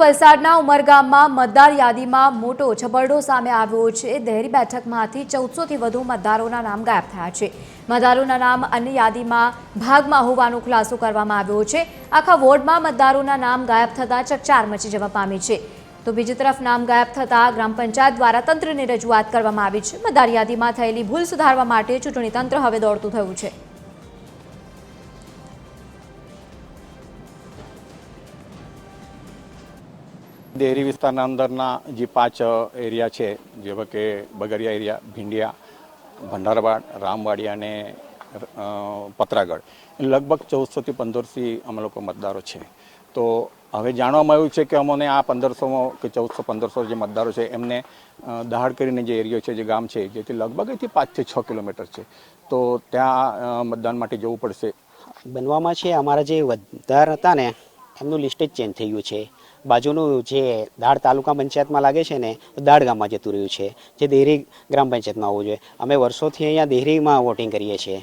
વલસાડના ઉમરગામમાં મતદાર યાદીમાં મોટો છબરડો સામે આવ્યો છે। દેહરી બેઠકમાંથી 1400થી વધુ મતદારોના નામ ગાયબ થયા છે। મતદારોના નામ અન્ય યાદીમાં ભાગમાં હોવાનો ખુલાસો કરવામાં આવ્યો છે। આખા વોર્ડમાં મતદારોના નામ ગાયબ થતા ચકચાર મચી જવા પામી છે। તો બીજી તરફ નામ ગાયબ થતા ગ્રામ પંચાયત દ્વારા તંત્રને રજૂઆત કરવામાં આવી છે। મતદાર યાદીમાં થયેલી ભૂલ સુધારવા માટે ચૂંટણી તંત્ર હવે દોડતું થયું છે। देहरी विस्तार अंदरना जे 5 एरिया है जेवा के बगरिया एरिया, भींडिया, भंडारवाड़, रामवाड़ी अने पतरागढ़ लगभग 1400 થી 1500 अमे लोग मतदारों है। तो हवे जाणवामां आव्युं छे के अमोने आ 1500 के 1400-1500 जे मतदारों है एमने दहाड़ करीने जे एरियो है जे गाम है जेथी लगभग 5 થી 6 किलोमीटर है। तो त्यां मतदान माटे जवुं पड़शे। बनवामां छे अमारा जे मतदार हता ने एमनुं लिस्ट ज चेन्ज थई गयुं छे। बाजुनु जे दाड़ तालुका पंचायत में लगे ने दाड़ गाम में जतु रह्यु छे जे देहरी ग्राम पंचायत में आववुं जोईए। अमे वर्षोथी अहींया देहरी में वोटिंग करीए छीए।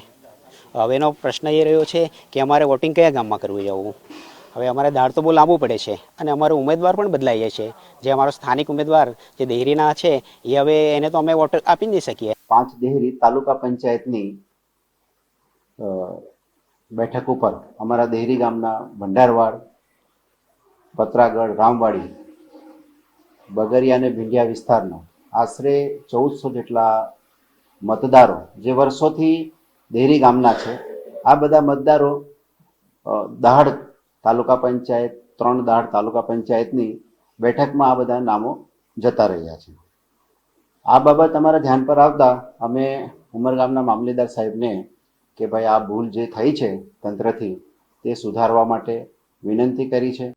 हवेनो प्रश्न ए रह्यो छे कि अमारे वोटिंग कया गाम में करवुं जवुं। हवे अमारे दाड़ तो बहू लांबू पड़े छे अने अमारो उम्मीदवार पण बदलाई जाय छे। जे अमारो स्थानिक उम्मीदवार जे देहरीना छे ए हवे एने तो अमे वोट आपी नहीं सकीए। 5 देहरी तालुका पंचायतनी बैठक पर अमारा देहरी गामना भंडारवाड़, पतरागढ़, रामवाड़ी, बगरिया ने भींडिया विस्तारना आश्रे 1400 जेटला मतदारों जे वर्षोथी देहरी गामना छे आ बधा मतदारों दहाड़ तालुका पंचायत 3 दहाड़ तालुका पंचायतनी बैठक में आ बधा नामों जता रह्या छे। आ बाबत अमारा ध्यान पर आवता अमे उमरगामना मामलेदार साहेब ने के भाई आ भूल जे थई छे तंत्रथी ते सुधारवा माटे विनंती करी छे।